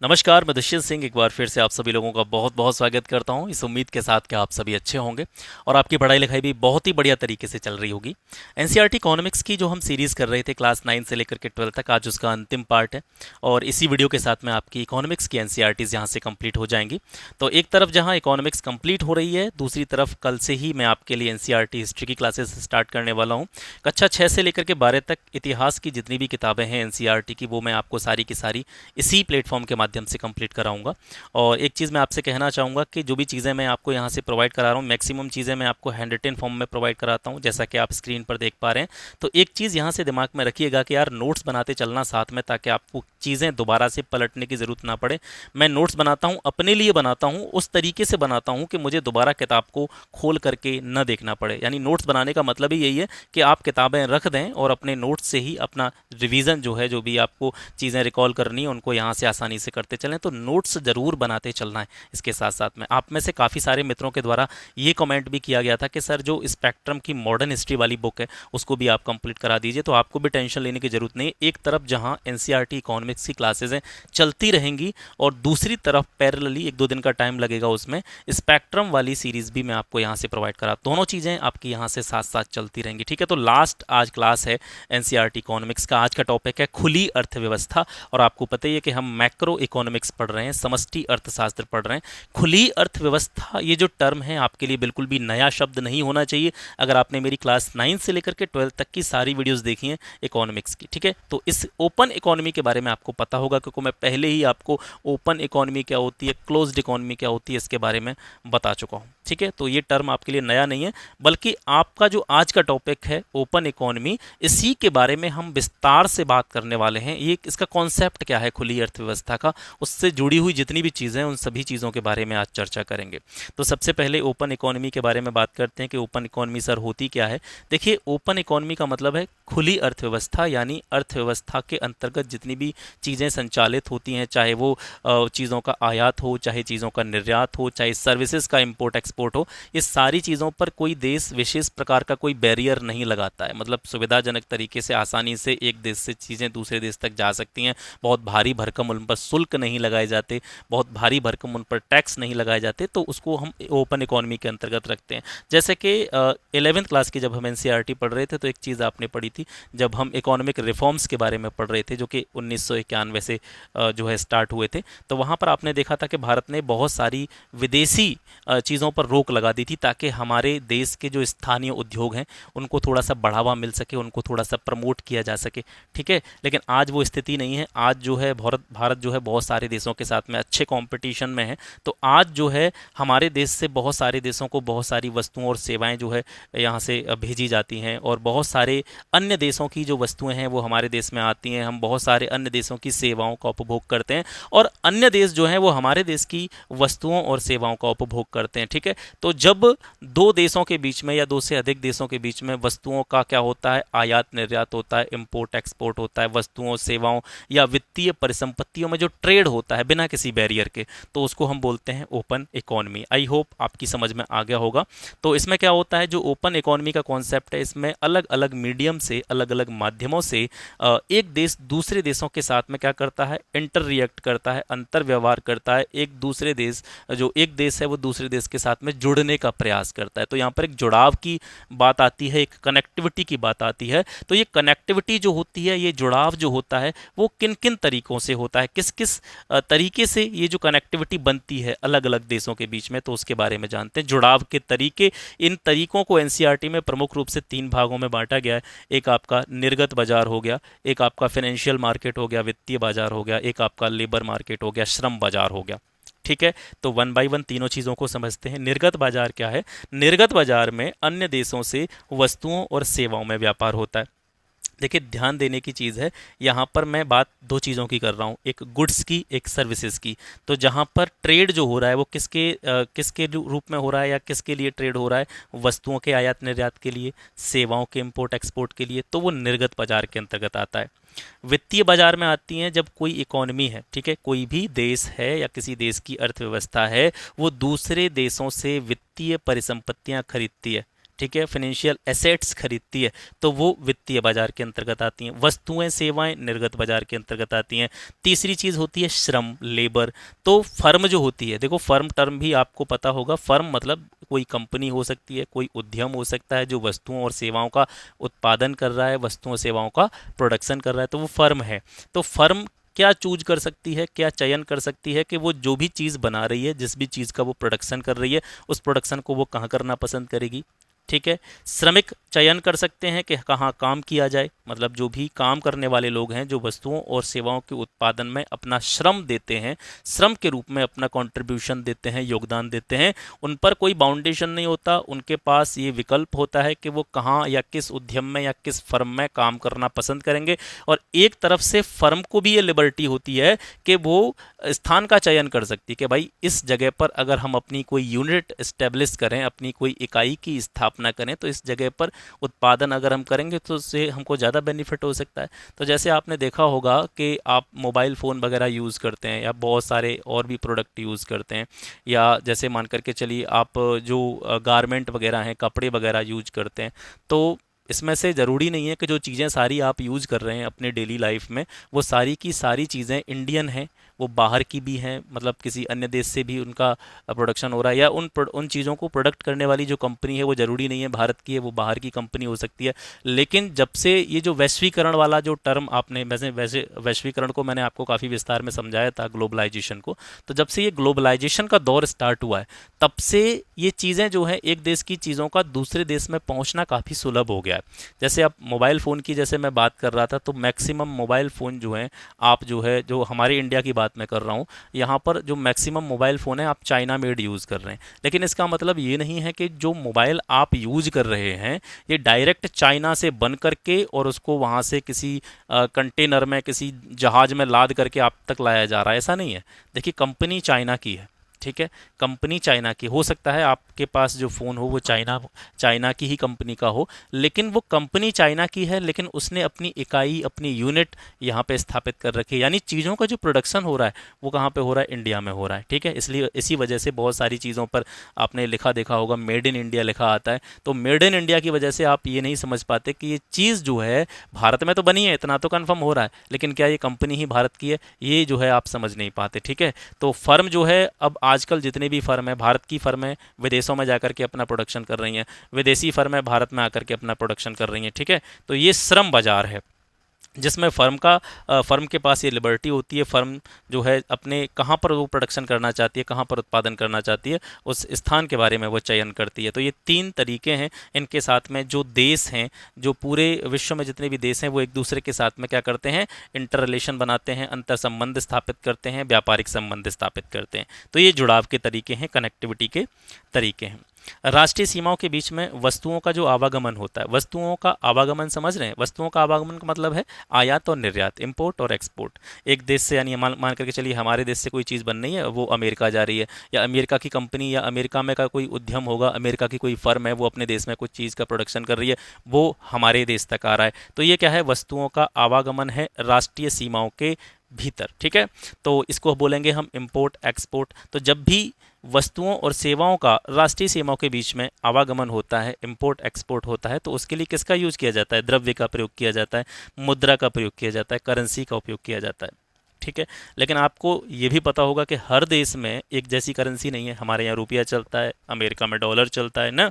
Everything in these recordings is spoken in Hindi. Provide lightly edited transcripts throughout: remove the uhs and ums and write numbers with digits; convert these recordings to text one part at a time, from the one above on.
नमस्कार, मैं दुष्यंत सिंह एक बार फिर से आप सभी लोगों का बहुत बहुत स्वागत करता हूं इस उम्मीद के साथ कि आप सभी अच्छे होंगे और आपकी पढ़ाई लिखाई भी बहुत ही बढ़िया तरीके से चल रही होगी। एनसीईआरटी इकोनॉमिक्स की जो हम सीरीज़ कर रहे थे क्लास 9 से लेकर के 12 तक, आज उसका अंतिम पार्ट है और इसी वीडियो के साथ में आपकी इकोनॉमिक्स की एनसीईआरटीज़ यहाँ से कंप्लीट हो जाएंगी। तो एक तरफ जहाँ इकोनॉमिक्स कंप्लीट हो रही है, दूसरी तरफ कल से ही मैं आपके लिए एनसीईआरटी हिस्ट्री की क्लासेस स्टार्ट करने वाला हूँ। कक्षा 6 से लेकर के 12 तक इतिहास की जितनी भी किताबें हैं एनसीईआरटी की, वो मैं आपको सारी की सारी इसी प्लेटफॉर्म के माध्यम से कंप्लीट कराऊंगा। और एक चीज़ मैं आपसे कहना चाहूँगा कि जो भी चीज़ें मैं आपको यहाँ से प्रोवाइड करा रहा हूँ, मैक्सिमम चीज़ें मैं आपको हैंड रिटन फॉर्म में प्रोवाइड कराता हूँ, जैसा कि आप स्क्रीन पर देख पा रहे हैं। तो एक चीज़ यहाँ से दिमाग में रखिएगा कि यार नोट्स बनाते चलना साथ में, ताकि आपको चीज़ें दोबारा से पलटने की ज़रूरत ना पड़े। मैं नोट्स बनाता हूँ, अपने लिए बनाता हूँ, उस तरीके से बनाता हूँ कि मुझे दोबारा किताब को खोल करके न देखना पड़े। यानी नोट्स बनाने का मतलब ही यही है कि आप किताबें रख दें और अपने नोट्स से ही अपना रिवीजन जो है, जो भी आपको चीज़ें रिकॉल करनी है, उनको यहाँ से आसानी से करते चलें। तो नोट्स ज़रूर बनाते चलना है। इसके साथ साथ में आप में से काफ़ी सारे मित्रों के द्वारा ये कमेंट भी किया गया था कि सर जो स्पेक्ट्रम की मॉडर्न हिस्ट्री वाली बुक है उसको भी आप कंप्लीट करा दीजिए। तो आपको भी टेंशन लेने की ज़रूरत नहीं है। एक तरफ जहाँ एनसीईआरटी इकोनॉमिक्स की क्लासेज हैं चलती रहेंगी और दूसरी तरफ पैरेलली 1-2 दिन का टाइम लगेगा, उसमें स्पेक्ट्रम वाली सीरीज़ भी मैं आपको यहाँ से प्रोवाइड करा। दोनों चीज़ें आपकी यहाँ से साथ साथ चलती रहेंगी। ठीक है, तो लास्ट आज क्लास है एनसीईआरटी इकोनॉमिक्स का। आज का टॉपिक है खुली अर्थव्यवस्था और आपको पता ही है कि हम मैक्रो इकोनॉमिक्स पढ़ रहे हैं, समष्टि अर्थशास्त्र पढ़ रहे हैं। खुली अर्थव्यवस्था ये जो टर्म है आपके लिए बिल्कुल भी नया शब्द नहीं होना चाहिए। अगर आपने मेरी क्लास 9 से लेकर के 12 तक की सारी वीडियोस देखी हैं इकोनॉमिक्स की, ठीक है, तो इस ओपन इकोनॉमी के बारे में आपको पता होगा, क्योंकि मैं पहले ही आपको ओपन इकोनॉमी क्या होती है, क्लोज्ड इकोनॉमी क्या होती है, इसके बारे में बता चुका हूँ। ठीक है, तो ये टर्म आपके लिए नया नहीं है, बल्कि आपका जो आज का टॉपिक है ओपन इकोनॉमी, इसी के बारे में हम विस्तार से बात करने वाले हैं। ये इसका कॉन्सेप्ट क्या है खुली अर्थव्यवस्था का, उससे जुड़ी हुई जितनी भी चीज़ें हैं उन सभी चीज़ों के बारे में आज चर्चा करेंगे। तो सबसे पहले ओपन इकोनॉमी के बारे में बात करते हैं कि ओपन इकोनॉमी सर होती क्या है। देखिए, ओपन इकोनॉमी का मतलब है खुली अर्थव्यवस्था, यानी अर्थव्यवस्था के अंतर्गत जितनी भी चीज़ें संचालित होती हैं, चाहे वो चीज़ों का आयात हो, चाहे चीज़ों का निर्यात हो, चाहे सर्विसेज का इम्पोर्ट एक्सपोर्ट हो, ये सारी चीज़ों पर कोई देश विशेष प्रकार का कोई बैरियर नहीं लगाता है। मतलब सुविधाजनक तरीके से आसानी से एक देश से चीज़ें दूसरे देश तक जा सकती हैं। बहुत भारी भरकम उन पर शुल्क नहीं लगाए जाते, बहुत भारी भरकम उन पर टैक्स नहीं लगाए जाते, तो उसको हम ओपन इकोनॉमी के अंतर्गत रखते हैं। जैसे कि 11th क्लास की जब हम एनसीईआरटी पढ़ रहे थे, तो एक चीज़ आपने पढ़ी थी जब हम इकोनॉमिक रिफॉर्म्स के बारे में पढ़ रहे थे, जो कि 1991 से जो है स्टार्ट हुए थे। तो वहाँ पर आपने देखा था कि भारत ने बहुत सारी विदेशी चीज़ों पर रोक लगा दी थी, ताकि हमारे देश के जो स्थानीय उद्योग हैं उनको थोड़ा सा बढ़ावा मिल सके, उनको थोड़ा सा प्रमोट किया जा सके। ठीक है, लेकिन आज वो स्थिति नहीं है। आज जो है भारत जो है बहुत सारे देशों के साथ में अच्छे कंपटीशन में है। तो आज जो है हमारे देश से बहुत सारे देशों को बहुत सारी वस्तुओं और सेवाएं जो है यहाँ से भेजी जाती हैं, और बहुत सारे अन्य देशों की जो वस्तुएं हैं वो हमारे देश में आती हैं। हम बहुत सारे अन्य देशों की सेवाओं का उपभोग करते हैं, और अन्य देश जो हैं वो हमारे देश की वस्तुओं और सेवाओं का उपभोग करते हैं। ठीक है, तो जब दो देशों के बीच में या दो से अधिक देशों के बीच में वस्तुओं का क्या होता है, आयात निर्यात होता है, इम्पोर्ट एक्सपोर्ट होता है, वस्तुओं सेवाओं या वित्तीय परिसंपत्तियों में जो ट्रेड होता है बिना किसी बैरियर के, तो उसको हम बोलते हैं ओपन इकोनॉमी। आई होप आपकी समझ में आ गया होगा। तो इसमें क्या होता है, जो ओपन इकोनॉमी का कॉन्सेप्ट है, इसमें अलग अलग मीडियम से, अलग अलग माध्यमों से एक देश दूसरे देशों के साथ में क्या करता है, इंटर रिएक्ट करता है, अंतर व्यवहार करता है। एक दूसरे देश, जो एक देश है वो दूसरे देश के साथ में जुड़ने का प्रयास करता है। तो यहाँ पर एक जुड़ाव की बात आती है, एक कनेक्टिविटी की बात आती है। तो ये कनेक्टिविटी जो होती है, ये जुड़ाव जो होता है, वो किन किन तरीकों से होता है, किस किस तरीके से ये जो कनेक्टिविटी बनती है अलग अलग देशों के बीच में, तो उसके बारे में जानते हैं। जुड़ाव के तरीके, इन तरीकों को एनसीईआरटी में प्रमुख रूप से 3 भागों में बांटा गया है। एक आपका निर्गत बाजार हो गया, एक आपका फाइनेंशियल मार्केट हो गया, वित्तीय बाजार हो गया, एक आपका लेबर मार्केट हो गया, श्रम बाजार हो गया। ठीक है, तो 1 बाय 1 तीनों चीज़ों को समझते हैं। निर्गत बाजार क्या है? निर्गत बाजार में अन्य देशों से वस्तुओं और सेवाओं में व्यापार होता है। देखिए, ध्यान देने की चीज़ है, यहाँ पर मैं बात 2 चीज़ों की कर रहा हूँ, एक गुड्स की, एक सर्विसेज की। तो जहाँ पर ट्रेड जो हो रहा है वो किसके रूप में हो रहा है, या किसके लिए ट्रेड हो रहा है? वस्तुओं के आयात निर्यात के लिए, सेवाओं के इम्पोर्ट एक्सपोर्ट के लिए, तो वो निर्गत बाजार के अंतर्गत आता है। वित्तीय बाजार में आती हैं जब कोई इकोनॉमी है, ठीक है, कोई भी देश है या किसी देश की अर्थव्यवस्था है, वो दूसरे देशों से वित्तीय परिसंपत्तियां खरीदती है। ठीक है, फाइनेंशियल एसेट्स खरीदती है, तो वो वित्तीय बाजार के अंतर्गत आती हैं। वस्तुएं सेवाएं निर्गत बाजार के अंतर्गत आती हैं। तीसरी चीज़ होती है श्रम, लेबर। तो फर्म जो होती है, देखो फर्म टर्म भी आपको पता होगा, फर्म मतलब कोई कंपनी हो सकती है, कोई उद्यम हो सकता है जो वस्तुओं और सेवाओं का उत्पादन कर रहा है, वस्तुओं सेवाओं का प्रोडक्शन कर रहा है, तो वो फर्म है। तो फर्म क्या चूज कर सकती है, क्या चयन कर सकती है कि वो जो भी चीज़ बना रही है, जिस भी चीज़ का वो प्रोडक्शन कर रही है, उस प्रोडक्शन को वो कहाँ करना पसंद करेगी। ठीक है, श्रमिक चयन कर सकते हैं कि कहाँ काम किया जाए, मतलब जो भी काम करने वाले लोग हैं जो वस्तुओं और सेवाओं के उत्पादन में अपना श्रम देते हैं, श्रम के रूप में अपना कंट्रीब्यूशन देते हैं, योगदान देते हैं, उन पर कोई बाउंडेशन नहीं होता। उनके पास ये विकल्प होता है कि वो कहाँ या किस उद्यम में या किस फर्म में काम करना पसंद करेंगे। और एक तरफ से फर्म को भी ये लिबर्टी होती है कि वो स्थान का चयन कर सकती है कि भाई इस जगह पर अगर हम अपनी कोई यूनिट इस्टेब्लिश करें, अपनी कोई इकाई की स्थापना करें, तो इस जगह पर उत्पादन अगर हम करेंगे तो उससे हमको ज़्यादा बेनिफिट हो सकता है। तो जैसे आपने देखा होगा कि आप मोबाइल फ़ोन वगैरह यूज़ करते हैं या बहुत सारे और भी प्रोडक्ट यूज़ करते हैं, या जैसे मान करके चलिए आप जो गारमेंट वगैरह हैं, कपड़े वगैरह यूज करते हैं, तो इसमें से ज़रूरी नहीं है कि जो चीज़ें सारी आप यूज़ कर रहे हैं अपने डेली लाइफ में वो सारी की सारी चीज़ें इंडियन हैं, वो बाहर की भी हैं, मतलब किसी अन्य देश से भी उनका प्रोडक्शन हो रहा है, या उन चीज़ों को प्रोडक्ट करने वाली जो कंपनी है वो ज़रूरी नहीं है भारत की है, वो बाहर की कंपनी हो सकती है। लेकिन जब से ये जो वैश्वीकरण वाला जो टर्म आपने वैसे वैसे वैश्वीकरण को मैंने आपको काफ़ी विस्तार में समझाया था, ग्लोबलाइजेशन को, तो जब से ये ग्लोबलाइजेशन का दौर स्टार्ट हुआ है तब से ये चीज़ें जो है एक देश की चीज़ों का दूसरे देश में पहुंचना काफ़ी सुलभ हो गया है। जैसे अब मोबाइल फ़ोन की जैसे मैं बात कर रहा था, तो मैक्सिमम मोबाइल फ़ोन जो हैं, आप जो है जो हमारे इंडिया की बात मैं कर रहा हूँ, यहाँ पर जो मैक्सिमम मोबाइल फ़ोन है आप चाइना मेड यूज़ कर रहे हैं। लेकिन इसका मतलब ये नहीं है कि जो मोबाइल आप यूज़ कर रहे हैं ये डायरेक्ट चाइना से बन करके और उसको वहाँ से किसी कंटेनर में, किसी जहाज में लाद करके आप तक लाया जा रहा है, ऐसा नहीं है। देखिए कंपनी चाइना की है, ठीक है, कंपनी चाइना की हो सकता है आपके पास जो फ़ोन हो वो चाइना की ही कंपनी का हो, लेकिन वो कंपनी चाइना की है, लेकिन उसने अपनी इकाई, अपनी यूनिट यहाँ पे स्थापित कर रखी है। यानी चीज़ों का जो प्रोडक्शन हो रहा है वो कहाँ पे हो रहा है, इंडिया में हो रहा है। ठीक है, इसलिए इसी वजह से बहुत सारी चीज़ों पर आपने लिखा देखा होगा मेड इन इंडिया लिखा आता है। तो मेड इन इंडिया की वजह से आप ये नहीं समझ पाते कि ये चीज़ जो है भारत में तो बनी है, इतना तो कन्फर्म हो रहा है, लेकिन क्या ये कंपनी ही भारत की है, ये जो है आप समझ नहीं पाते। ठीक है, तो फर्म जो है, अब आजकल जितने भी फर्म है, भारत की फर्म है विदेशों में जाकर के अपना प्रोडक्शन कर रही हैं, विदेशी फर्म है भारत में आकर के अपना प्रोडक्शन कर रही हैं। ठीक है, तो ये श्रम बाजार है जिसमें फर्म के पास ये लिबर्टी होती है। फर्म जो है अपने कहाँ पर वो प्रोडक्शन करना चाहती है, कहाँ पर उत्पादन करना चाहती है, उस स्थान के बारे में वो चयन करती है। तो ये तीन तरीके हैं। इनके साथ में जो देश हैं, जो पूरे विश्व में जितने भी देश हैं, वो एक दूसरे के साथ में क्या करते हैं, इंटर रिलेशन बनाते हैं, अंतर संबंध स्थापित करते हैं, व्यापारिक संबंध स्थापित करते हैं। तो ये जुड़ाव के तरीके हैं, कनेक्टिविटी के तरीके हैं। राष्ट्रीय सीमाओं के बीच में वस्तुओं का जो आवागमन होता है, वस्तुओं का आवागमन समझ रहे हैं, वस्तुओं का आवागमन का मतलब है आयात और निर्यात, इंपोर्ट और एक्सपोर्ट। एक देश से, यानी मान करके चलिए हमारे देश से कोई चीज़ बन रही है, वो अमेरिका जा रही है, या अमेरिका की कंपनी या अमेरिका में का कोई उद्यम होगा, अमेरिका की कोई फर्म है, वो अपने देश में कुछ चीज़ का प्रोडक्शन कर रही है, वो हमारे देश तक आ रहा है। तो ये क्या है, वस्तुओं का आवागमन है राष्ट्रीय सीमाओं के भीतर। ठीक है, तो इसको बोलेंगे हम इंपोर्ट एक्सपोर्ट। तो जब भी वस्तुओं और सेवाओं का राष्ट्रीय सीमाओं के बीच में आवागमन होता है, इंपोर्ट एक्सपोर्ट होता है, तो उसके लिए किसका यूज किया जाता है, द्रव्य का प्रयोग किया जाता है, मुद्रा का प्रयोग किया जाता है, करेंसी का उपयोग किया जाता है। ठीक है, लेकिन आपको ये भी पता होगा कि हर देश में एक जैसी करेंसी नहीं है। हमारे यहाँ रुपया चलता है, अमेरिका में डॉलर चलता है ना,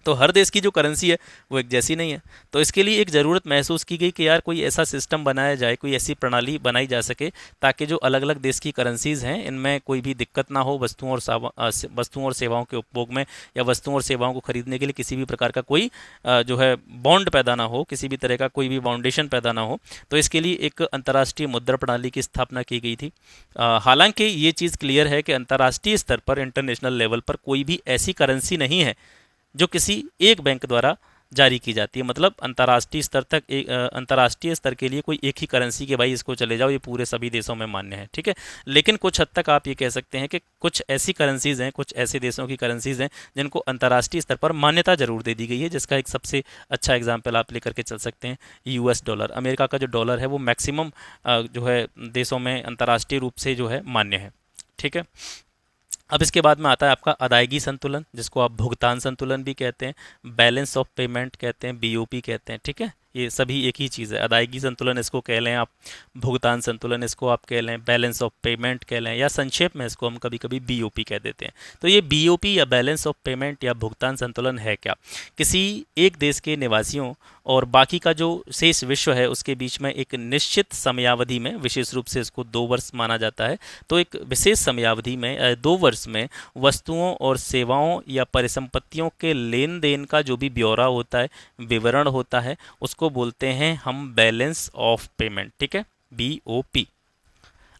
तो हर देश की जो करेंसी है वो एक जैसी नहीं है। तो इसके लिए एक ज़रूरत महसूस की गई कि यार कोई ऐसा सिस्टम बनाया जाए, कोई ऐसी प्रणाली बनाई जा सके ताकि जो अलग अलग देश की करेंसीज़ हैं इनमें कोई भी दिक्कत ना हो, वस्तुओं और सेवाओं के उपभोग में या वस्तुओं और सेवाओं को खरीदने के लिए किसी भी प्रकार का कोई जो है बॉन्ड पैदा ना हो, किसी भी तरह का कोई भी बाउंडेशन पैदा ना हो। तो इसके लिए एक अंतर्राष्ट्रीय मुद्रा प्रणाली की स्थापना की गई थी। हालांकि ये चीज़ क्लियर है कि अंतर्राष्ट्रीय स्तर पर, इंटरनेशनल लेवल पर कोई भी ऐसी करेंसी नहीं है जो किसी एक बैंक द्वारा जारी की जाती है। मतलब अंतर्राष्ट्रीय स्तर तक अंतर्राष्ट्रीय स्तर के लिए कोई एक ही करेंसी के भाई इसको चले जाओ, ये पूरे सभी देशों में मान्य है। ठीक है, लेकिन कुछ हद तक आप ये कह सकते हैं कि कुछ ऐसी करेंसीज हैं, कुछ ऐसे देशों की करेंसीज हैं जिनको अंतर्राष्ट्रीय स्तर पर मान्यता जरूर दे दी गई है, जिसका एक सबसे अच्छा एग्जाम्पल आप लेकर के चल सकते हैं US डॉलर। अमेरिका का जो डॉलर है वो मैक्सिमम जो है देशों में अंतर्राष्ट्रीय रूप से जो है मान्य है। ठीक है, अब इसके बाद में आता है आपका अदायगी संतुलन, जिसको आप भुगतान संतुलन भी कहते हैं, बैलेंस ऑफ पेमेंट कहते हैं, बीओपी कहते हैं। ठीक है, ये सभी एक ही चीज़ है। अदायगी संतुलन इसको कह लें आप, भुगतान संतुलन इसको आप कह लें, बैलेंस ऑफ पेमेंट कह लें, या संक्षेप में इसको हम कभी कभी बीओपी कह देते हैं। तो ये बीओपी या बैलेंस ऑफ पेमेंट या भुगतान संतुलन है क्या? किसी एक देश के निवासियों और बाकी का जो शेष विश्व है उसके बीच में एक निश्चित समयावधि में, विशेष रूप से इसको 2 वर्ष माना जाता है, तो एक विशेष समयावधि में 2 वर्ष में वस्तुओं और सेवाओं या परिसंपत्तियों के लेन देन का जो भी ब्यौरा होता है, विवरण होता है, उसको बोलते हैं हम बैलेंस ऑफ पेमेंट। ठीक है, बीओपी।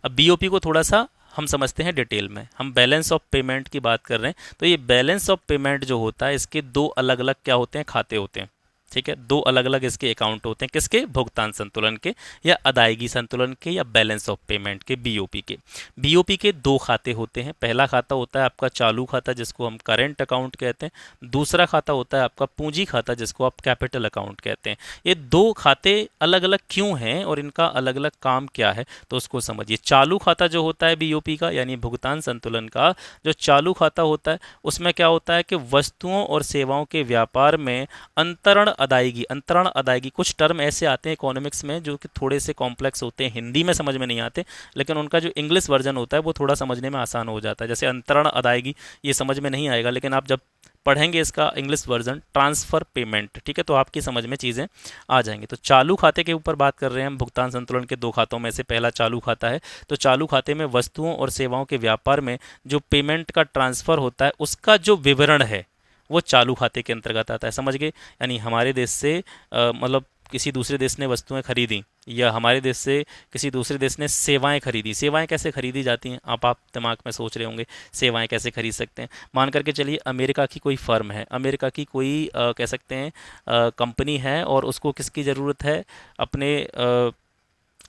अब बीओपी को थोड़ा सा हम समझते हैं डिटेल में। हम बैलेंस ऑफ पेमेंट की बात कर रहे हैं, तो ये बैलेंस ऑफ पेमेंट जो होता है इसके दो अलग अलग क्या होते हैं, खाते होते हैं। ठीक है, दो अलग अलग इसके अकाउंट होते हैं। किसके? भुगतान संतुलन के या अदायगी संतुलन के या बैलेंस ऑफ पेमेंट के, बीओपी के। बीओपी के दो खाते होते हैं। पहला खाता होता है आपका चालू खाता, जिसको हम करेंट अकाउंट कहते हैं। दूसरा खाता होता है आपका पूंजी खाता, जिसको आप कैपिटल अकाउंट कहते हैं। ये दो खाते अलग अलग क्यों हैं और इनका अलग अलग काम क्या है, तो उसको समझिए। चालू खाता जो होता है बीओपी का, यानी भुगतान संतुलन का जो चालू खाता होता है, उसमें क्या होता है कि वस्तुओं और सेवाओं के व्यापार में अंतरण अदायगी, अंतरण अदायगी, कुछ टर्म ऐसे आते हैं इकोनॉमिक्स में जो कि थोड़े से कॉम्प्लेक्स होते हैं, हिंदी में समझ में नहीं आते, लेकिन उनका जो इंग्लिश वर्जन होता है वो थोड़ा समझने में आसान हो जाता है। जैसे अंतरण अदायगी, ये समझ में नहीं आएगा, लेकिन आप जब पढ़ेंगे इसका इंग्लिश वर्जन, ट्रांसफ़र पेमेंट, ठीक है, तो आपकी समझ में चीज़ें आ जाएंगी। तो चालू खाते के ऊपर बात कर रहे हैं हम। भुगतान संतुलन के दो खातों में से पहला चालू खाता है। तो चालू खाते में वस्तुओं और सेवाओं के व्यापार में जो पेमेंट का ट्रांसफ़र होता है उसका जो विवरण है वो चालू खाते के अंतर्गत आता है। समझ गए? यानी हमारे देश से मतलब किसी दूसरे देश ने वस्तुएं खरीदी, या हमारे देश से किसी दूसरे देश ने सेवाएं खरीदी। सेवाएं कैसे खरीदी जाती हैं, आप दिमाग में सोच रहे होंगे, सेवाएं कैसे खरीद सकते हैं। मान करके चलिए अमेरिका की कोई फर्म है, अमेरिका की कोई कह सकते हैं कंपनी है, और उसको किसकी ज़रूरत है, अपने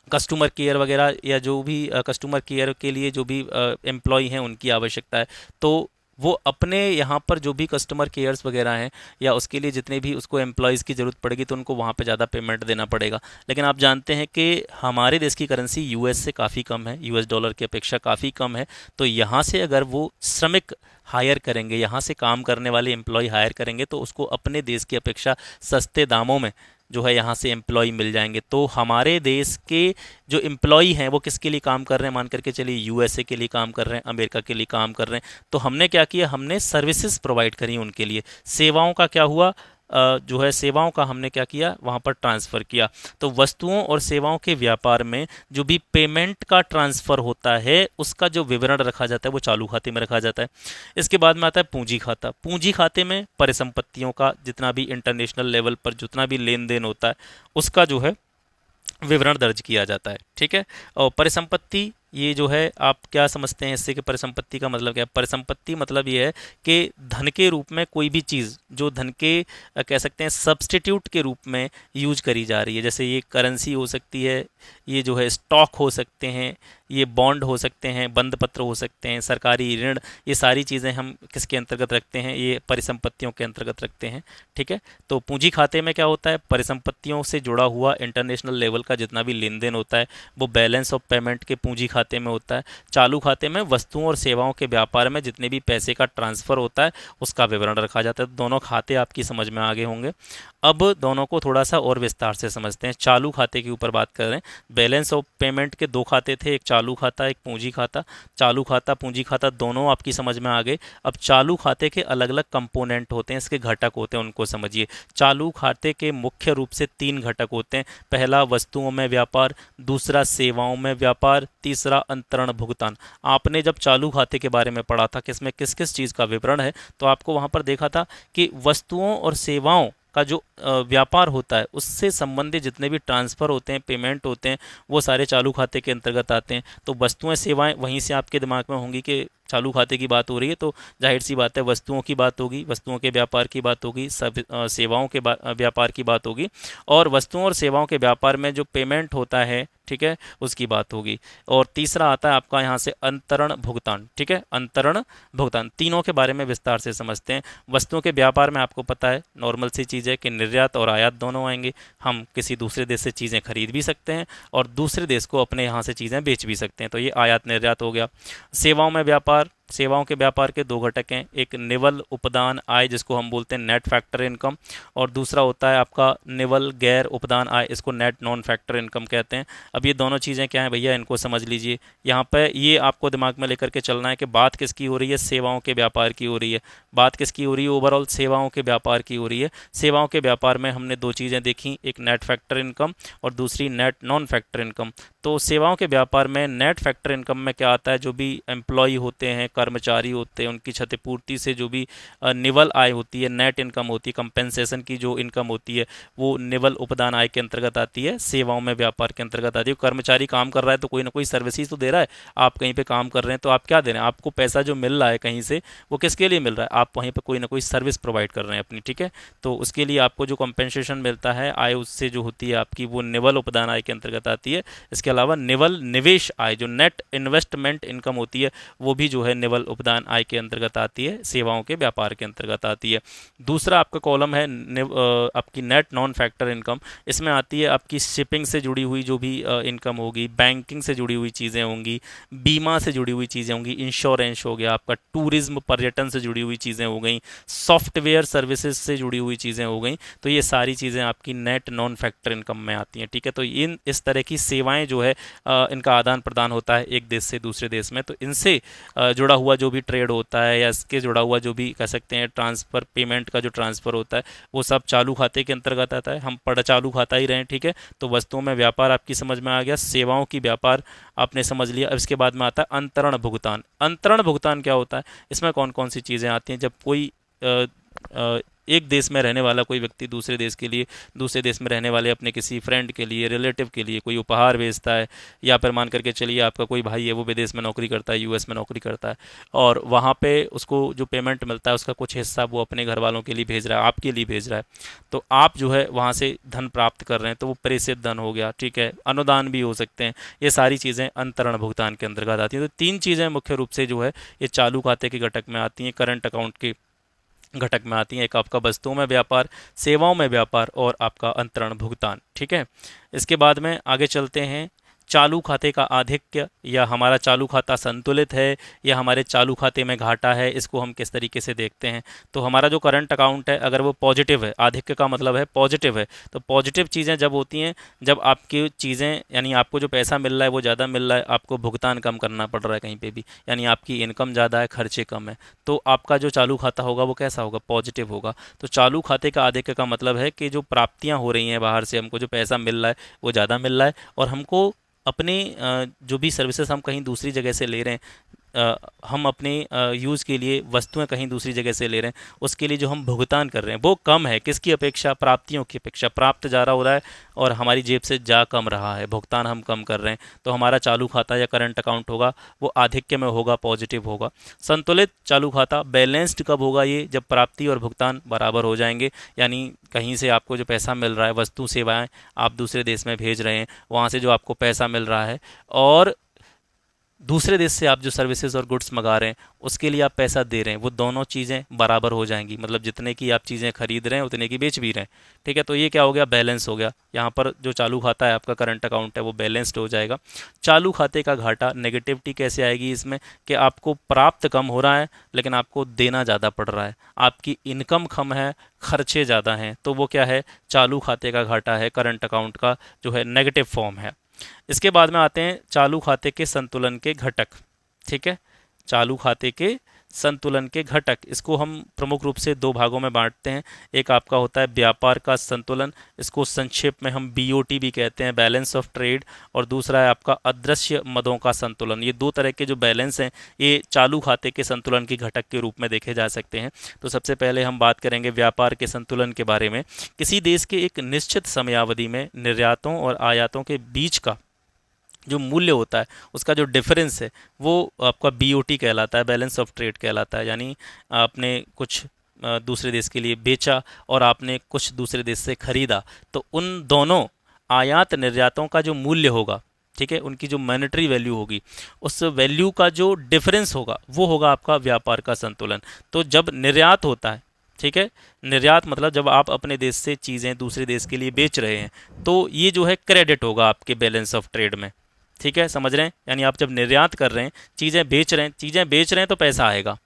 कस्टमर केयर वगैरह या जो भी कस्टमर केयर के लिए जो भी एम्प्लॉय हैं उनकी आवश्यकता है। तो वो अपने यहाँ पर जो भी कस्टमर केयर्स वगैरह हैं या उसके लिए जितने भी उसको एम्प्लॉयज़ की ज़रूरत पड़ेगी तो उनको वहाँ पे ज़्यादा पेमेंट देना पड़ेगा। लेकिन आप जानते हैं कि हमारे देश की करेंसी यूएस से काफ़ी कम है, यूएस डॉलर की अपेक्षा काफ़ी कम है। तो यहाँ से अगर वो श्रमिक हायर करेंगे, यहाँ से काम करने वाले एम्प्लॉय हायर करेंगे, तो उसको अपने देश की अपेक्षा सस्ते दामों में जो है यहाँ से एम्प्लॉय मिल जाएंगे। तो हमारे देश के जो एम्प्लॉय हैं वो किसके लिए काम कर रहे हैं, मान करके चलिए यूएसए के लिए काम कर रहे हैं, अमेरिका के लिए काम कर रहे हैं। तो हमने क्या किया, हमने सर्विसेज प्रोवाइड करी उनके लिए। सेवाओं का क्या हुआ, जो है सेवाओं का हमने क्या किया, वहाँ पर ट्रांसफ़र किया। तो वस्तुओं और सेवाओं के व्यापार में जो भी पेमेंट का ट्रांसफ़र होता है उसका जो विवरण रखा जाता है वो चालू खाते में रखा जाता है। इसके बाद में आता है पूंजी खाता। पूंजी खाते में परिसंपत्तियों का जितना भी इंटरनेशनल लेवल पर जितना भी लेन देन होता है उसका जो है विवरण दर्ज किया जाता है। ठीक है, और परिसंपत्ति ये जो है आप क्या समझते हैं इससे कि परिसंपत्ति का मतलब क्या है? परिसंपत्ति मतलब ये है कि धन के रूप में कोई भी चीज़ जो धन के कह सकते हैं सब्स्टिट्यूट के रूप में यूज करी जा रही है। जैसे ये करेंसी हो सकती है, ये जो है स्टॉक हो सकते हैं, ये बॉन्ड हो सकते हैं, बंद पत्र हो सकते हैं, सरकारी ऋण, ये सारी चीज़ें हम किसके अंतर्गत रखते हैं, ये परिसंपत्तियों के अंतर्गत रखते हैं। ठीक है, तो पूंजी खाते में क्या होता है, परिसंपत्तियों से जुड़ा हुआ इंटरनेशनल लेवल का जितना भी लेन देन होता है वो बैलेंस ऑफ पेमेंट के पूंजी खाते में होता है। चालू खाते में वस्तुओं और सेवाओं के व्यापार में जितने भी पैसे का ट्रांसफ़र होता है उसका विवरण रखा जाता है। दोनों खाते आपकी समझ में आगे होंगे। अब दोनों को थोड़ा सा और विस्तार से समझते हैं। चालू खाते के ऊपर बात कर रहे हैं। बैलेंस ऑफ पेमेंट के दो खाते थे, एक चालू खाता एक पूंजी खाता। चालू खाता पूंजी खाता दोनों आपकी समझ में आ गए। अब चालू खाते के अलग अलग कंपोनेंट होते हैं, इसके घटक होते हैं, उनको समझिए। चालू खाते के मुख्य रूप से 3 घटक होते हैं। पहला वस्तुओं में व्यापार, दूसरा सेवाओं में व्यापार, तीसरा अंतरण भुगतान। आपने जब चालू खाते के बारे में पढ़ा था कि इसमें किस किस चीज़ का विवरण है, तो आपको वहाँ पर देखा था कि वस्तुओं और सेवाओं का जो व्यापार होता है उससे संबंधित जितने भी ट्रांसफ़र होते हैं, पेमेंट होते हैं, वो सारे चालू खाते के अंतर्गत आते हैं। तो वस्तुएं सेवाएं वहीं से आपके दिमाग में होंगी कि चालू खाते की बात हो रही है तो जाहिर सी बात है वस्तुओं की बात होगी, वस्तुओं के व्यापार की बात होगी, सब सेवाओं के व्यापार की बात होगी, और वस्तुओं और सेवाओं के व्यापार में जो पेमेंट होता है, ठीक है, उसकी बात होगी। और तीसरा आता है आपका यहाँ से अंतरण भुगतान। ठीक है, अंतरण भुगतान। तीनों के बारे में विस्तार से समझते हैं। वस्तुओं के व्यापार में आपको पता है नॉर्मल सी चीज़ है कि निर्यात और आयात दोनों आएंगे। हम किसी दूसरे देश से चीज़ें खरीद भी सकते हैं और दूसरे देश को अपने यहाँ से चीज़ें बेच भी सकते हैं, तो ये आयात निर्यात हो गया। सेवाओं में व्यापार सेवाओं के व्यापार के दो घटक हैं, एक निवल उपदान आय जिसको हम बोलते हैं नेट फैक्टर इनकम, और दूसरा होता है आपका निवल गैर उपदान आय, इसको नेट नॉन फैक्टर इनकम कहते हैं। अब ये दोनों चीज़ें क्या हैं भैया, इनको समझ लीजिए। यहाँ पे ये आपको दिमाग में लेकर के चलना है कि बात किसकी हो रही है, सेवाओं के व्यापार की हो रही है। बात किसकी हो रही है, ओवरऑल सेवाओं के व्यापार की हो रही है। सेवाओं के व्यापार में हमने दो चीज़ें देखी, एक नेट फैक्टर इनकम और दूसरी नेट नॉन फैक्टर इनकम। तो सेवाओं के व्यापार में नेट फैक्टर इनकम में क्या आता है, जो भी एम्प्लॉय होते हैं, कर्मचारी होते हैं, उनकी क्षतिपूर्ति से जो भी निवल आय होती है, नेट इनकम होती है, कंपेंसेशन की जो इनकम होती है, वो निवल उपदान आय के अंतर्गत आती है, सेवाओं में व्यापार के अंतर्गत आती है। कर्मचारी काम कर रहा है तो कोई ना कोई सर्विसेज तो दे रहा है। आप कहीं पे काम कर रहे हैं तो आप क्या दे रहे हैं, आपको पैसा जो मिल रहा है कहीं से, वो किसके लिए मिल रहा है, आप वहीं पे कोई ना कोई सर्विस प्रोवाइड कर रहे हैं अपनी, ठीक है। तो उसके लिए आपको जो कंपेंसेशन मिलता है आय, उससे जो होती है आपकी, वो निवल उपदान आय के अंतर्गत आती है। इसके अलावा निवल निवेश आय, जो नेट इन्वेस्टमेंट इनकम होती है, वो भी जो है निवल उपदान आय के अंतर्गत आती है, सेवाओं के व्यापार के अंतर्गत आती है। दूसरा आपका कॉलम है आपकी नेट नॉन फैक्टर इनकम। इसमें आती है आपकी शिपिंग से जुड़ी हुई जो भी इनकम होगी, बैंकिंग से जुड़ी हुई चीज़ें होंगी, बीमा से जुड़ी हुई चीज़ें होंगी, इंश्योरेंस हो गया आपका, टूरिज्म पर्यटन से जुड़ी हुई चीज़ें हो गई, सॉफ्टवेयर सर्विसेज से जुड़ी हुई चीज़ें हो गई। तो ये सारी चीज़ें आपकी नेट नॉन फैक्टर इनकम में आती हैं, ठीक है। तो इन इस तरह की सेवाएं जो है इनका आदान प्रदान होता है एक देश से दूसरे देश में। तो इनसे जुड़ा हुआ जो भी ट्रेड होता है, या इसके जुड़ा हुआ जो भी कह सकते हैं ट्रांसफ़र, पेमेंट का जो ट्रांसफ़र होता है, वो सब चालू खाते के अंतर्गत आता है। हम पढ़ चालू खाता ही रहें, ठीक है। तो वस्तुओं में व्यापार आपकी समझ में आ गया, सेवाओं की व्यापार आपने समझ लिया। अब इसके बाद में आता है अंतरण भुगतान। अंतरण भुगतान क्या होता है, इसमें कौन कौन सी चीज़ें आती हैं। जब कोई एक देश में रहने वाला कोई व्यक्ति दूसरे देश के लिए, दूसरे देश में रहने वाले अपने किसी फ्रेंड के लिए, रिलेटिव के लिए कोई उपहार भेजता है, या फिर मान करके चलिए आपका कोई भाई है, वो विदेश में नौकरी करता है, यूएस में नौकरी करता है, और वहाँ पे उसको जो पेमेंट मिलता है उसका कुछ हिस्सा वो अपने घर वालों के लिए भेज रहा है, आपके लिए भेज रहा है। तो आप जो है वहाँ से धन प्राप्त कर रहे हैं, तो वो प्रेषित धन हो गया, ठीक है। अनुदान भी हो सकते हैं। ये सारी चीज़ें अंतरण भुगतान के अंतर्गत आती हैं। तो तीन चीज़ें मुख्य रूप से जो है ये चालू खाते के घटक में आती हैं, करंट अकाउंट के घटक में आती हैं। एक आपका वस्तुओं में व्यापार, सेवाओं में व्यापार, और आपका अंतरण भुगतान, ठीक है। इसके बाद में आगे चलते हैं, चालू खाते का आधिक्य, या हमारा चालू खाता संतुलित है या हमारे चालू खाते में घाटा है, इसको हम किस तरीके से देखते हैं। तो हमारा जो करंट अकाउंट है अगर वो पॉजिटिव है, आधिक्य का मतलब है पॉजिटिव है, तो पॉजिटिव चीज़ें जब होती हैं, जब आपकी चीज़ें यानी आपको जो पैसा मिल रहा है वो ज़्यादा मिल रहा है, आपको भुगतान कम करना पड़ रहा है कहीं पे भी, यानी आपकी इनकम ज़्यादा है, खर्चे कम है, तो आपका जो चालू खाता होगा वो कैसा होगा, पॉजिटिव होगा। तो चालू खाते का आधिक्य का मतलब है कि जो प्राप्तियाँ हो रही हैं बाहर से, हमको जो पैसा मिल रहा है वो ज़्यादा मिल रहा है, और हमको अपने जो भी सर्विसेज हम कहीं दूसरी जगह से ले रहे हैं, हम अपने यूज़ के लिए वस्तुएं कहीं दूसरी जगह से ले रहे हैं, उसके लिए जो हम भुगतान कर रहे हैं वो कम है, किसकी अपेक्षा, प्राप्तियों की अपेक्षा। प्राप्त ज़्यादा हो रहा है और हमारी जेब से जा कम रहा है, भुगतान हम कम कर रहे हैं, तो हमारा चालू खाता या करंट अकाउंट होगा वो आधिक्य में होगा, पॉजिटिव होगा। संतुलित चालू खाता बैलेंस्ड कब होगा, ये जब प्राप्ति और भुगतान बराबर हो जाएंगे, यानी कहीं से आपको जो पैसा मिल रहा है, वस्तु सेवाएं आप दूसरे देश में भेज रहे हैं, वहाँ से जो आपको पैसा मिल रहा है, और दूसरे देश से आप जो सर्विसेज और गुड्स मंगा रहे हैं उसके लिए आप पैसा दे रहे हैं, वो दोनों चीज़ें बराबर हो जाएंगी। मतलब जितने की आप चीज़ें खरीद रहे हैं उतने की बेच भी रहे हैं, ठीक है। तो ये क्या हो गया, बैलेंस हो गया। यहाँ पर जो चालू खाता है आपका करंट अकाउंट है वो बैलेंस्ड हो जाएगा। चालू खाते का घाटा, नेगेटिविटी कैसे आएगी इसमें, कि आपको प्राप्त कम हो रहा है लेकिन आपको देना ज़्यादा पड़ रहा है, आपकी इनकम कम है, खर्चे ज़्यादा हैं, तो वो क्या है, चालू खाते का घाटा है, करंट अकाउंट का जो है नेगेटिव फॉर्म है। इसके बाद में आते हैं चालू खाते के संतुलन के घटक, ठीक है। चालू खाते के संतुलन के घटक, इसको हम प्रमुख रूप से दो भागों में बांटते हैं। एक आपका होता है व्यापार का संतुलन, इसको संक्षेप में हम बीओटी भी कहते हैं, बैलेंस ऑफ ट्रेड, और दूसरा है आपका अदृश्य मदों का संतुलन। ये दो तरह के जो बैलेंस हैं ये चालू खाते के संतुलन के घटक के रूप में देखे जा सकते हैं। तो सबसे पहले हम बात करेंगे व्यापार के संतुलन के बारे में। किसी देश के एक निश्चित समयावधि में निर्यातों और आयातों के बीच का जो मूल्य होता है, उसका जो डिफरेंस है वो आपका बीओटी कहलाता है, बैलेंस ऑफ ट्रेड कहलाता है। यानी आपने कुछ दूसरे देश के लिए बेचा और आपने कुछ दूसरे देश से खरीदा, तो उन दोनों आयात निर्यातों का जो मूल्य होगा, ठीक है, उनकी जो मॉनेटरी वैल्यू होगी, उस वैल्यू का जो डिफरेंस होगा वो होगा आपका व्यापार का संतुलन। तो जब निर्यात होता है, ठीक है, निर्यात मतलब जब आप अपने देश से चीज़ें दूसरे देश के लिए बेच रहे हैं, तो ये जो है क्रेडिट होगा आपके बैलेंस ऑफ ट्रेड में, ठीक है, समझ रहे हैं? यानी आप जब निर्यात कर रहे हैं, चीज़ें बेच रहे हैं तो पैसा आएगा,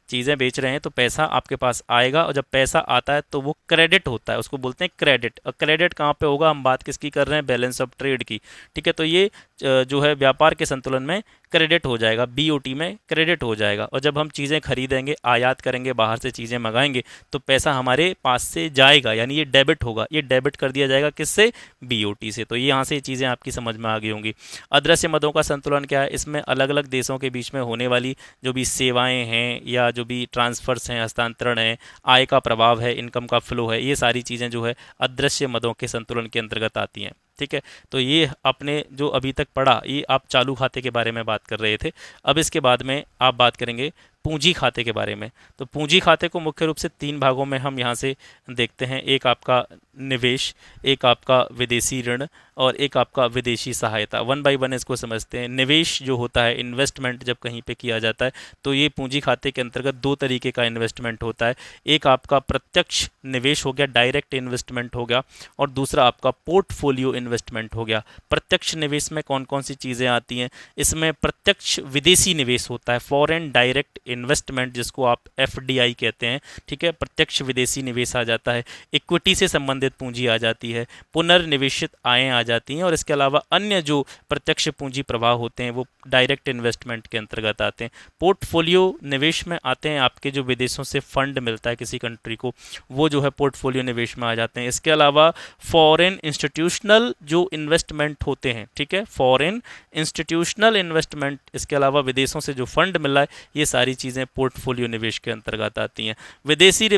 चीज़ें बेच रहे हैं तो पैसा आपके पास आएगा, और जब पैसा आता है तो वो क्रेडिट होता है, उसको बोलते हैं क्रेडिट। और क्रेडिट कहाँ पे होगा? हम बात किसकी कर रहे हैं? बैलेंस ऑफ ट्रेड की। ठीक है, तो ये जो है व्यापार के संतुलन में क्रेडिट हो जाएगा, बीओटी में क्रेडिट हो जाएगा। और जब हम चीज़ें खरीदेंगे, आयात करेंगे, बाहर से चीज़ें मंगाएंगे, तो पैसा हमारे पास से जाएगा, यानी ये डेबिट होगा। ये डेबिट कर दिया जाएगा किससे? बीओटी से। तो ये यहाँ से चीज़ें आपकी समझ में आ गई होंगी। अदृश्य मदों का संतुलन क्या है? इसमें अलग अलग देशों के बीच में होने वाली जो भी सेवाएं हैं या जो भी ट्रांसफर्स हैं, हस्तांतरण है, आय का प्रभाव है, इनकम का फ्लो है, ये सारी चीज़ें जो है अदृश्य मदों के संतुलन के अंतर्गत आती हैं। ठीक है, तो ये आपने जो अभी तक पढ़ा, ये आप चालू खाते के बारे में बात कर रहे थे। अब इसके बाद में आप बात करेंगे पूंजी खाते के बारे में। तो पूंजी खाते को मुख्य रूप से तीन भागों में हम यहाँ से देखते हैं। एक आपका निवेश, एक आपका विदेशी ऋण, और एक आपका विदेशी सहायता। वन बाय वन इसको समझते हैं। निवेश जो होता है, इन्वेस्टमेंट जब कहीं पे किया जाता है, तो ये पूंजी खाते के अंतर्गत दो तरीके का इन्वेस्टमेंट होता है। एक आपका प्रत्यक्ष निवेश हो गया, डायरेक्ट इन्वेस्टमेंट हो गया, और दूसरा आपका पोर्टफोलियो इन्वेस्टमेंट हो गया। प्रत्यक्ष निवेश में कौन कौन सी चीज़ें आती हैं? इसमें प्रत्यक्ष विदेशी निवेश होता है, फॉरेन डायरेक्ट इन्वेस्टमेंट, जिसको आप एफडीआई कहते हैं। ठीक है, प्रत्यक्ष विदेशी निवेश आ जाता है। इक्विटी से संबंधित पूंजी आ जाती है, पुनर्निवेशित आयें आ जाती हैं, और इसके अलावा अन्य जो प्रत्यक्ष पूंजी प्रवाह होते हैं वो डायरेक्ट इन्वेस्टमेंट के अंतर्गत आते हैं। पोर्टफोलियो निवेश में आते हैं आपके जो विदेशों से फंड मिलता है किसी कंट्री को, वो जो है पोर्टफोलियो निवेश में आ जाते हैं। इसके अलावा फॉरेन इंस्टीट्यूशनल जो इन्वेस्टमेंट होते हैं, ठीक है, फॉरेन इंस्टीट्यूशनल इन्वेस्टमेंट, इसके अलावा विदेशों से जो फंड मिल रहा है, ये सारी चीज़ें पोर्टफोलियो निवेश के अंतर्गत आती हैं। विदेशी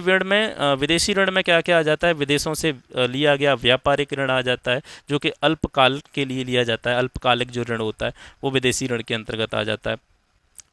ऋण में क्या क्या आ जाता है? विदेशों से लिया गया व्यापारिक ऋण आ जाता है, जो कि अल्पकाल के लिए लिया जाता है। अल्पकालिक जो ऋण होता है वो विदेशी ऋण के अंतर्गत आ जाता है।